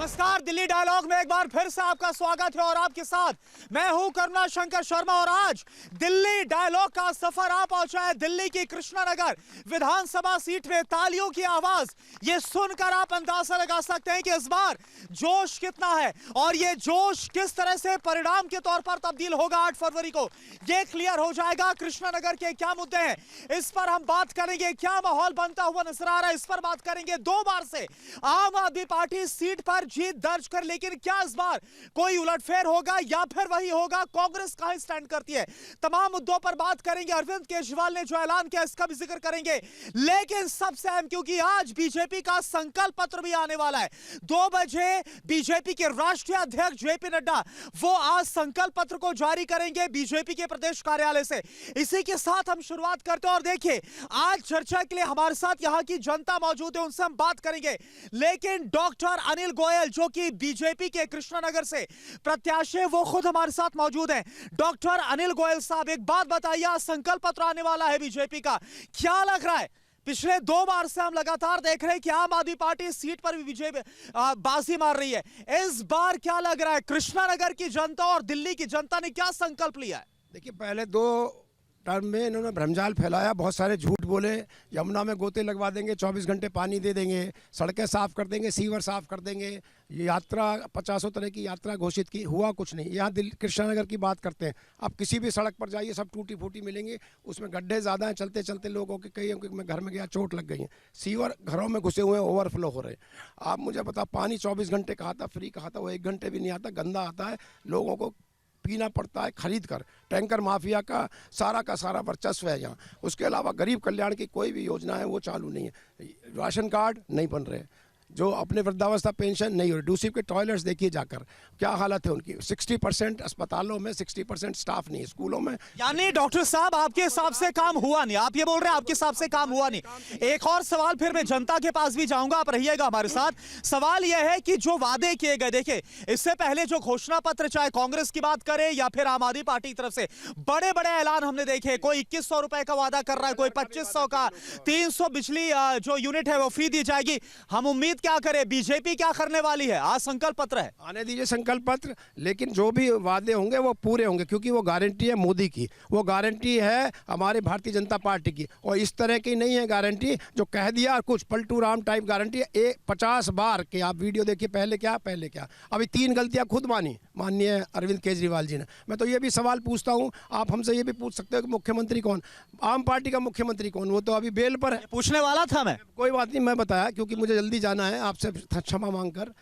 नमस्कार, दिल्ली डायलॉग में एक बार फिर से आपका स्वागत है और आपके साथ मैं हूं करुणा शंकर शर्मा। और आज दिल्ली डायलॉग का सफर आ पहुंचा है दिल्ली की कृष्णानगर विधानसभा सीट में। तालियों की आवाज ये सुनकर आप अंदाजा लगा सकते हैं कि इस बार जोश कितना है और ये जोश किस तरह से परिणाम के तौर पर तब्दील होगा 8 फरवरी को, ये क्लियर हो जाएगा। कृष्णानगर के क्या मुद्दे हैं, इस पर हम बात करेंगे। क्या माहौल बनता हुआ नजर आ रहा है, इस पर बात करेंगे। 2 बार से आम आदमी पार्टी सीट पर जीत दर्ज कर, लेकिन क्या इस बार कोई उलटफेर होगा या फिर वही होगा? कांग्रेस कहां स्टैंड करती है, तमाम मुद्दों पर बात करेंगे। अरविंद केजरीवाल ने जो ऐलान किया इसका भी जिक्र करेंगे, लेकिन सबसे अहम क्योंकि आज बीजेपी का संकल्प पत्र भी आने वाला है। 2 बजे बीजेपी के राष्ट्रीय अध्यक्ष जेपी नड्डा वो आज संकल्प पत्र को जारी करेंगे बीजेपी के प्रदेश कार्यालय से। इसी के साथ हम शुरुआत करते हैं और देखिए आज चर्चा के लिए हमारे साथ यहां की जनता मौजूद है, उनसे हम बात करेंगे। लेकिन डॉक्टर अनिल गोयल जो कि बीजेपी के कृष्णानगर से प्रत्याशी, वो खुद हमारे साथ मौजूद हैं। डॉक्टर अनिल गोयल साहब, एक बात बताइए, संकल्प पत्र आने वाला है बीजेपी का, क्या लग रहा है? पिछले 2 बार से हम लगातार देख रहे हैं कि आम आदमी पार्टी इस सीट पर भी विजय बाजी मार रही है। इस बार क्या लग रहा है, कृष्णानगर की जनता और दिल्ली की जनता ने क्या संकल्प लिया है? देखिए, पहले 2 टर्म में इन्होंने भ्रमजाल फैलाया, बहुत सारे झूठ बोले। यमुना में गोते लगवा देंगे, 24 घंटे पानी दे देंगे, सड़कें साफ कर देंगे, सीवर साफ कर देंगे, ये यात्रा 50 तरह की यात्रा घोषित की, हुआ कुछ नहीं। यहाँ कृष्णानगर की बात करते हैं, आप किसी भी सड़क पर जाइए सब टूटी फूटी मिलेंगी, उसमें गड्ढे ज़्यादा हैं, चलते चलते लोगों के कई मैं घर में गया चोट लग गई है, सीवर घरों में घुसे हुए हैं, ओवरफ्लो हो रहे हैं। आप मुझे बताओ, पानी 24 घंटे का आता, फ्री का आता, वो 1 घंटे भी नहीं आता, गंदा आता है, लोगों को पीना पड़ता है खरीद कर। टैंकर माफिया का सारा वर्चस्व है यहाँ। उसके अलावा गरीब कल्याण की कोई भी योजना है वो चालू नहीं है, राशन कार्ड नहीं बन रहे, जो अपने वृद्धावस्था पेंशन नहीं हो रही। डूसी के टॉयलेट्स देखिए जाकर क्या हालत है उनकी। 60% अस्पतालों में 60% स्टाफ नहीं है, स्कूलों में। यानी डॉक्टर साहब आपके हिसाब से काम हुआ नहीं, आप ये बोल रहे हैं आपके हिसाब से काम हुआ नहीं। एक और सवाल फिर मैं जनता के पास भी जाऊंगा, आप रहिएगा हमारे साथ। सवाल यह है कि जो वादे किए गए, देखिए इससे पहले जो घोषणा पत्र, चाहे कांग्रेस की बात करें या फिर आम आदमी पार्टी की तरफ से बड़े बड़े ऐलान हमने देखे। कोई 2100 रुपए का वादा कर रहा है, कोई 2500 का, 300 बिजली जो यूनिट है वो फ्री दी जाएगी। हम उम्मीद क्या करें, बीजेपी क्या करने वाली है? आज संकल्प पत्र है, आने दीजिए संकल्प पत्र, लेकिन जो भी वादे होंगे वो पूरे होंगे, क्योंकि वो गारंटी है मोदी की, वो गारंटी है हमारी भारतीय जनता पार्टी की। और इस तरह की नहीं है गारंटी जो कह दिया और कुछ पलटू राम टाइप गारंटी है। 50 बार के आप वीडियो देखिए, पहले क्या अभी 3 गलतियां खुद मानी माननीय अरविंद केजरीवाल जी ने। मैं तो ये भी सवाल पूछता हूँ, आप हमसे ये भी पूछ सकते हो कि मुख्यमंत्री कौन, आम पार्टी का मुख्यमंत्री कौन? वो तो अभी बेल पर है। पूछने वाला था मैं, कोई बात नहीं, मैं बताया क्योंकि मुझे जल्दी जाना है, आपसे क्षमा मांगकर।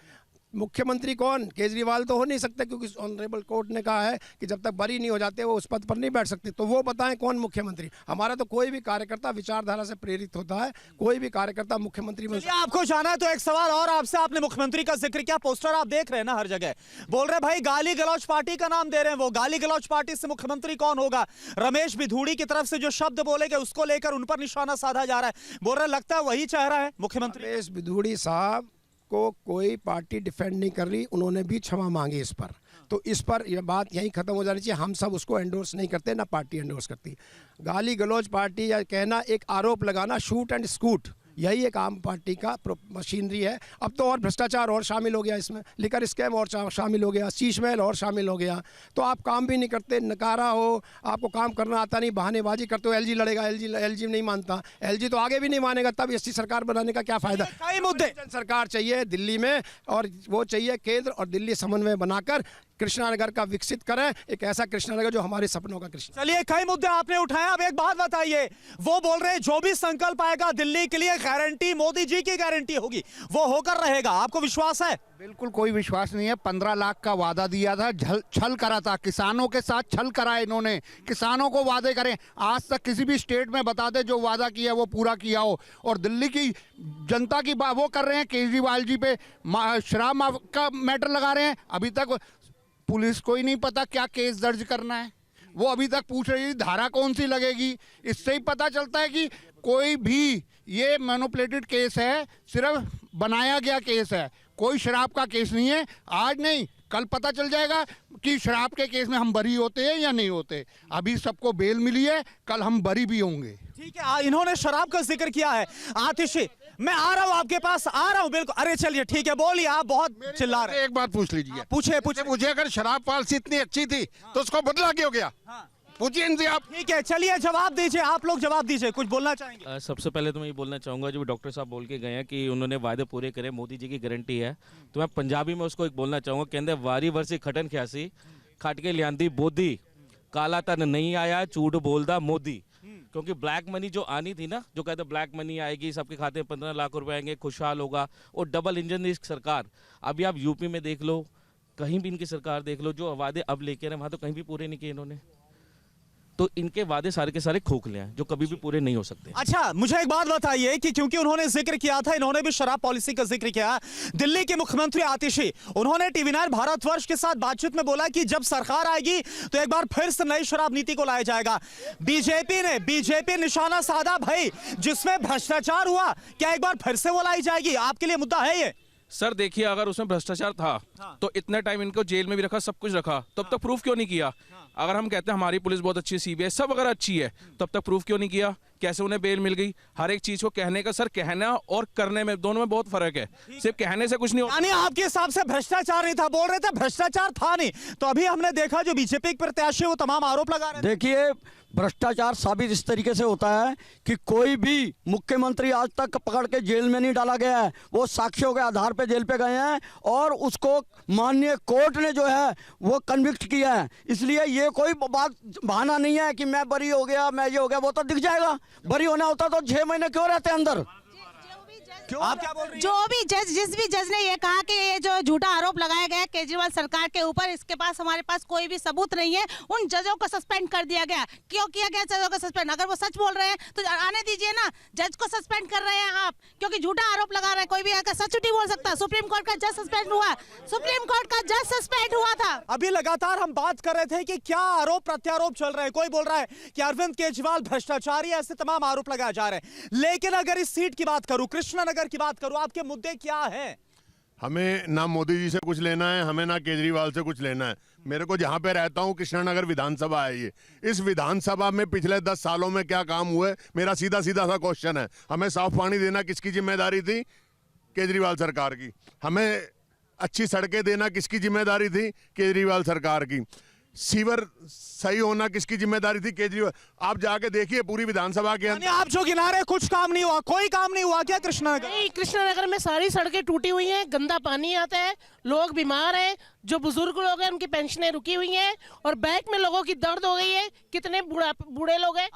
मुख्यमंत्री कौन? केजरीवाल तो हो नहीं सकते, क्योंकि ऑनरेबल कोर्ट ने कहा है कि जब तक बरी नहीं हो जाते वो उस पद पर नहीं बैठ सकते। तो वो बताएं कौन मुख्यमंत्री। हमारा तो कोई भी कार्यकर्ता विचारधारा से प्रेरित होता है, कोई भी कार्यकर्ता मुख्यमंत्री बन सकता है। आपको जाना है तो एक सवाल और आपसे, आपने मुख्यमंत्री का जिक्र किया, पोस्टर आप देख रहे हैं ना हर जगह, बोल रहे भाई गाली गलौज पार्टी का नाम दे रहे हैं। वो गाली गलौज पार्टी से मुख्यमंत्री कौन होगा? रमेश बिधूड़ी की तरफ से जो शब्द बोले गए उसको लेकर उन पर निशाना साधा जा रहा है, बोल रहे लगता है वही चेहरा है मुख्यमंत्री। रमेश बिधूड़ी साहब को कोई पार्टी डिफेंड नहीं कर रही, उन्होंने भी क्षमा मांगी इस पर। तो इस पर यह बात यहीं खत्म हो जानी चाहिए। हम सब उसको एंडोर्स नहीं करते, ना पार्टी एंडोर्स करती। गाली गलौज पार्टी या कहना, एक आरोप लगाना, शूट एंड स्कूट, यही एक आम पार्टी का मशीनरी है। अब तो और भ्रष्टाचार और शामिल हो गया इसमें, लिकर स्कैम और शामिल हो गया, शीश महल और शामिल हो गया। तो आप काम भी नहीं करते, नकारा हो, आपको काम करना आता नहीं, बहानेबाजी करते हो। एलजी लड़ेगा, एलजी नहीं मानता, एलजी तो आगे भी नहीं मानेगा, तब एसटी सरकार बनाने का क्या फायदा? कई मुद्दे सरकार चाहिए दिल्ली में, और वो चाहिए केंद्र और दिल्ली समन्वय बनाकर कृष्णानगर का विकसित करें, एक ऐसा कृष्णानगर जो हमारे सपनों का कृष्ण। चलिए, कई मुद्दे आपने उठाए, अब एक बात बताइए, वो बोल रहे हैं जो भी संकल्प आएगा दिल्ली के लिए गारंटी मोदी जी की गारंटी होगी, वो होकर रहेगा। आपको विश्वास है? बिल्कुल कोई विश्वास नहीं है। 15 लाख का वादा दिया था, छल करा था, किसानों के साथ छल करा है इन्होंने। किसानों को वादे करें, आज तक किसी भी स्टेट में बता दे जो वादा किया वो पूरा किया हो। और दिल्ली की जनता की वो कर रहे हैं, केजरीवाल जी पे शराब का मैटर लगा रहे हैं। अभी तक पुलिस को ही नहीं पता क्या केस दर्ज करना है, वो अभी तक पूछ रही है धारा कौन सी लगेगी। इससे ही पता चलता है कि कोई भी ये मैनिपुलेटेड केस है, सिर्फ बनाया गया केस है, कोई शराब का केस नहीं है। आज नहीं कल पता चल जाएगा कि शराब के केस में हम बरी होते हैं या नहीं होते। अभी सबको बेल मिली है, कल हम बरी भी होंगे। ठीक है, इन्होंने शराब का जिक्र किया है। आतिशी, मैं आ रहा हूँ आपके पास, आ रहा हूँ बिल्कुल। अरे चलिए ठीक है, बोलिए, आप बहुत चिल्ला रहे हैं। एक बात पूछ लीजिए, पूछे पूछे। मुझे अगर शराब पॉलिसी इतनी अच्छी थी तो उसको बदला क्यों गया? पूछिए इनसे आप। ठीक है, चलिए जवाब दीजिए, आप लोग जवाब दीजिए, कुछ बोलना चाहेंगे? सबसे पहले तो मैं ये बोलना चाहूँगा, जो डॉक्टर साहब बोल के गए हैं कि उन्होंने वादे पूरे करे, मोदी जी की गारंटी है, तो मैं पंजाबी में उसको एक बोलना चाहूँगा, कहते वारी वर्षी खटन ख्यासी खट के लियांदी बोदी, काला तन नहीं आया झूठ बोलदा मोदी। क्योंकि ब्लैक मनी जो आनी थी ना, जो कहते ब्लैक मनी आएगी, सबके खाते में 15 लाख रुपए आएंगे, खुशहाल होगा, और डबल इंजन की सरकार। अभी आप यूपी में देख लो, कहीं भी इनकी सरकार देख लो, जो वादे अब लेके रहे वहाँ तो कहीं भी पूरे नहीं किए इन्होंने। तो इनके वादे सारे के सारे खोखले हैं जो कभी भी पूरे नहीं हो सकते। अच्छा, मुझे एक बात बताइए कि क्योंकि उन्होंने जिक्र किया था, इन्होंने भी शराब पॉलिसी का जिक्र किया, दिल्ली के मुख्यमंत्री आतिशी, उन्होंने टीवी9 भारतवर्ष के साथ बातचीत में बोला कि जब सरकार आएगी तो एक बार फिर से नई शराब नीति को लाया जाएगा। बीजेपी निशाना साधा भाई, जिसमें भ्रष्टाचार हुआ, क्या एक बार फिर से वो लाई जाएगी? आपके लिए मुद्दा है ये? सर देखिए, अगर उसमें भ्रष्टाचार था तो इतने टाइम इनको जेल में भी रखा, सब कुछ रखा, तब तक प्रूफ क्यों नहीं किया? अगर हम कहते हैं हमारी पुलिस बहुत अच्छी है, सीबीआई सब अगर अच्छी है, तब तक प्रूफ क्यों नहीं किया? कैसे उन्हें बेल मिल गई? हर एक चीज को कहने का, सर कहना और करने में, दोनों में बहुत फर्क है। सिर्फ कहने से कुछ नहीं होता। यानी आपके हिसाब से भ्रष्टाचार नहीं था, बोल रहे थे भ्रष्टाचार था नहीं, तो अभी हमने देखा जो बीजेपी के प्रत्याशी वो तमाम आरोप लगा रहे थे। देखिए, भ्रष्टाचार साबित इस तरीके से होता है कि कोई भी मुख्यमंत्री आज तक पकड़ के जेल में नहीं डाला गया है, वो साक्ष्यों के आधार पे जेल पे गए हैं और उसको माननीय कोर्ट ने जो है वो कन्विक्ट किया है। इसलिए ये कोई बात बहाना नहीं है कि मैं बरी हो गया, मैं ये हो गया, वो तो दिख जाएगा। बरी होना होता तो 6 महीने क्यों रहते अंदर? आप क्या बोल रही हैं? जो भी जज, जिस भी जज ने ये कहा कि ये जो झूठा आरोप लगाया गया केजरीवाल सरकार के ऊपर, इसके पास हमारे पास कोई भी सबूत नहीं है, उन जजों को सस्पेंड कर दिया गया। क्यों किया गया जजों को सस्पेंड? अगर वो सच बोल रहे हैं तो आने दीजिए ना। जज को सस्पेंड कर रहे हैं आप क्योंकि झूठा आरोप लगा रहे हैं। कोई भी आकर सच नहीं बोल सकता। सुप्रीम कोर्ट का जज सस्पेंड हुआ, सुप्रीम कोर्ट का जज सस्पेंड हुआ था। अभी लगातार हम बात कर रहे थे कि क्या आरोप प्रत्यारोप चल रहे हैं। कोई बोल रहा है कि अरविंद केजरीवाल भ्रष्टाचारी, ऐसे तमाम आरोप लगाए जा रहे हैं। लेकिन अगर इस सीट की बात करूं, कृष्णानगर की बात करूं, आपके मुद्दे क्या हैं? हमें ना मोदी जी से कुछ लेना है, हमें ना केजरीवाल से कुछ लेना है। मेरे को जहां पे रहता हूं कृष्णानगर विधानसभा है ये। इस विधानसभा में पिछले 10 सालों में क्या काम हुए, मेरा सीधा सीधा सा क्वेश्चन है। हमें साफ पानी देना किसकी जिम्मेदारी थी? केजरीवाल सरकार की। हमें अच्छी सड़कें देना किसकी जिम्मेदारी थी? केजरीवाल सरकार की। सीवर सही होना किसकी जिम्मेदारी थी? केजरीवाल। आप जाके देखिए पूरी विधानसभा के अंदर, आप जो गिना रहे कुछ काम नहीं हुआ, कोई काम नहीं हुआ क्या कृष्णानगर? नहीं, कृष्णानगर में सारी सड़कें टूटी हुई हैं, गंदा पानी आता है, लोग बीमार हैं, जो बुजुर्ग लोग हैं उनकी पेंशनें रुकी हुई हैं और बैंक में लोगों की दर्द हो गई है। कितने बूढ़े लोग हैं।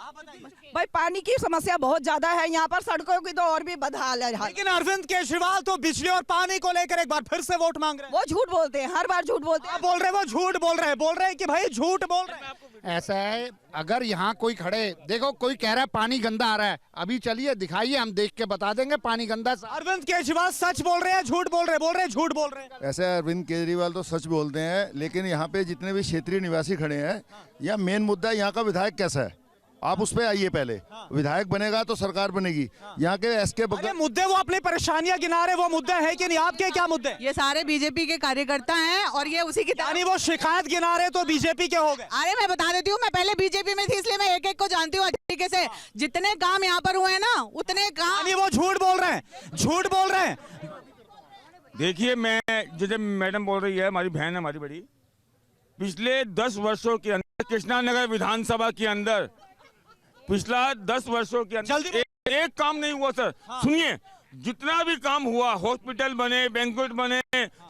भाई पानी की समस्या बहुत ज्यादा है यहाँ पर, सड़कों की तो और भी बदहाल है। लेकिन अरविंद केजरीवाल तो बिजली और पानी को लेकर एक बार फिर से वोट मांग रहे हैं। वो झूठ बोलते हैं, हर बार झूठ बोलते हैं। बोल रहे हैं वो झूठ बोल रहे हैं कि भाई झूठ बोल रहे हैं। ऐसा है, अगर यहाँ कोई खड़े, देखो कोई कह रहा है पानी गंदा आ रहा है, अभी चलिए दिखाइए, हम देख के बता देंगे पानी गंदा। अरविंद केजरीवाल सच बोल रहे हैं, झूठ बोल रहे हैं, झूठ बोल रहे हैं। ऐसे अरविंद केजरीवाल तो सच बोलते हैं, लेकिन यहाँ पे जितने भी क्षेत्रीय निवासी खड़े हैं, यह मेन मुद्दा यहाँ का विधायक कैसा है, आप उस पे आइए पहले। विधायक बनेगा तो सरकार बनेगी। यहाँ के एसके मुद्दे वो अपनी परेशानियां गिना रहे, वो मुद्दे है कि नहीं? आपके क्या मुद्दे? ये सारे बीजेपी के कार्यकर्ता हैं और ये उसी की यानी वो शिकायत गिना रहे तो बीजेपी के हो गए। अरे मैं बता देती हूँ, मैं पहले बीजेपी में थी इसलिए मैं एक एक को जानती हूँ अच्छे तरीके से। जितने काम यहाँ पर हुए हैं ना, उतने काम। यानी वो झूठ बोल रहे हैं, झूठ बोल रहे हैं। देखिए, मैं जैसे मैडम बोल रही है, हमारी बहन है, हमारी बड़ी, पिछले 10 वर्षों के अंदर कृष्णानगर विधानसभा के अंदर पिछला 10 वर्षों के अंदर एक काम नहीं हुआ सर। सुनिए, जितना भी काम हुआ, हॉस्पिटल बने, बैंक्वेट बने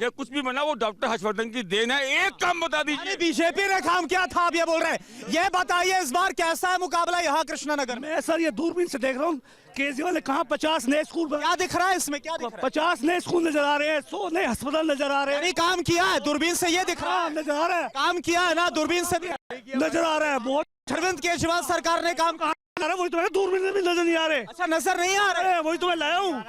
या कुछ भी बना, वो डॉक्टर हर्षवर्धन की देन है। एक काम बता दीजिए, बीजेपी ने काम किया था, आप ये बोल रहे हैं। ये बताइए इस बार कैसा है मुकाबला यहाँ कृष्णानगर में? सर ये दूरबीन से देख रहा हूँ, केजरीवाल ने कहा 50 नए स्कूल। क्या दिख रहा है इसमें? क्या दिख रहा है? 50 नए स्कूल नजर आ रहे हैं, 100 नए अस्पताल नजर आ रहे हैं। काम किया है, दूरबीन से ये दिख रहा है, नजर आ रहा है। काम किया है ना, दूरबीन से नजर आ रहा है बहुत। अरविंद केजरीवाल सरकार ने काम कहा, वही तो दूरबीन में भी नजर नहीं आ रहे। अच्छा, नजर नहीं आ रहे, वही तो मैं लाया हूँ।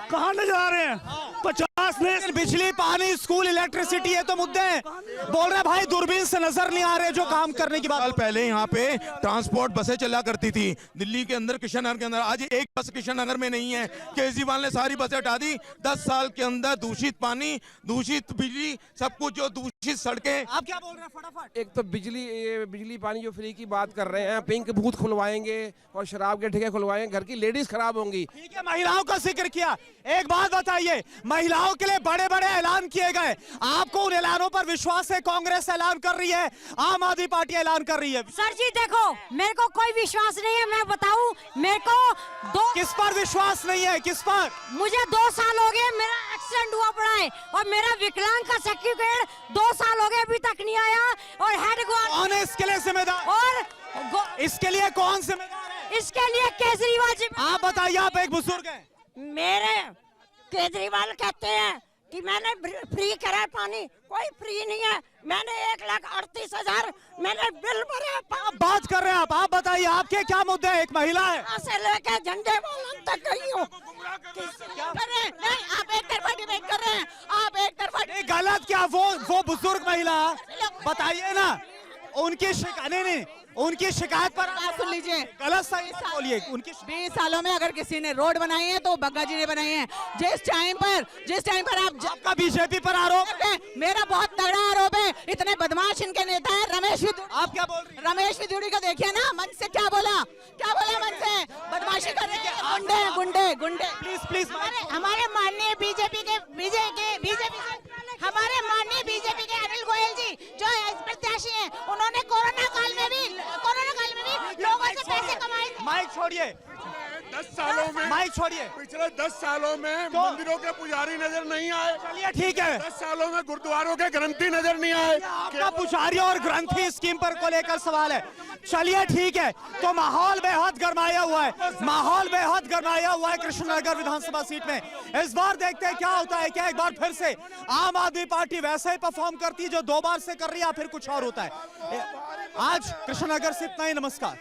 कहाँ नजर आ रहे हैं? 50 नए। बिजली, पानी, स्कूल, इलेक्ट्रिसिटी, ये तो मुद्दे हैं। बोल रहे भाई दूरबीन से नजर नहीं आ रहे जो काम करने की बात। साल पहले यहाँ पे ट्रांसपोर्ट बसें चला करती थी दिल्ली के अंदर, कृष्णनगर के अंदर। आज एक बस कृष्णनगर में नहीं है। केजरीवाल ने सारी बसें हटा दी। 10 साल के अंदर दूषित पानी, दूषित बिजली, सब कुछ, जो दूषित सड़कें। आप क्या बोल रहे हैं फटाफट? एक तो बिजली पानी जो फ्री की बात कर रहे हैं, पिंक बूथ खुलवाएंगे, और शराब के ठेके खुलवाए, घर की लेडीज खराब होंगी। ठीक है, महिलाओं का जिक्र किया, एक बात बताइए, महिलाओं के लिए बड़े बड़े ऐलान किए गए, आपको उन ऐलानों पर विश्वास है? कांग्रेस ऐलान कर रही है, आम आदमी पार्टी ऐलान कर रही है। सर जी देखो, मेरे को कोई विश्वास नहीं है, मैं बताऊं, मेरे को किस पर विश्वास नहीं है? किस पर? मुझे 2 साल हो गए, मेरा एक्सीडेंट हुआ पड़ा है और मेरा विकलांग का सर्टिफिकेट 2 साल हो गए अभी तक नहीं आया। और हेड कौन है इसके लिए जिम्मेदार? और इसके लिए कौन जिम्मेदार है? इसके लिए केजरीवाल जी। आप बताइए, आप एक बुजुर्ग हैं। मेरे केजरीवाल कहते हैं कि मैंने फ्री करा पानी, कोई फ्री नहीं है। मैंने 1,38,000 मैंने बिल भरे। आप बात कर रहे हैं, आप बताइए, आपके क्या मुद्दे हैं? एक महिला है से लेके झंडे वालन तक गई हूँ। नहीं, आप एक तरफा डिबेट कर रहे हैं, आप एक तरफा। गलत क्या? वो बुजुर्ग महिला, बताइए ना, उनकी शिकायत उनकी शिकायत पर सुन लीजिए, गलत सही बोलिए। उनकी 20 सालों में अगर किसी ने रोड बनाई है तो बग्गा जी ने बनाई है। जिस टाइम पर आपका बीजेपी पर आरोप है, मेरा बहुत तगड़ा आरोप है। इतने बदमाश इनके नेता है रमेश विदुड़ी। आप क्या बोल रही हैं? रमेश विदुड़ी को देखिए ना, मन से क्या बोला मन से, बदमाशी कर रहे हैं, गुंडे। प्लीज हमारे माननीय बीजेपी हमारे माननीय बीजेपी के अनिल गोयल जी जो प्रत्याशी हैं, उन्होंने कोरोना काल में भी लोगों से पैसे कमाए। माइक छोड़िए, 10 सालों में, माइक छोड़िए, पिछले 10 सालों में मंदिरों के पुजारी नजर नहीं आए। चलिए ठीक है, 10 सालों में गुरुद्वारों के ग्रंथी नजर नहीं आए। आपका पुजारी और ग्रंथी स्कीम पर को लेकर सवाल है। चलिए ठीक है, तो माहौल बेहद गरमाया हुआ है, कृष्णनगर विधानसभा सीट में। इस बार देखते हैं क्या होता है, क्या एक बार फिर से आम आदमी पार्टी वैसे ही परफॉर्म करती है जो 2 बार से कर रही है, फिर कुछ और होता है। आज कृष्णनगर से इतना ही, नमस्कार।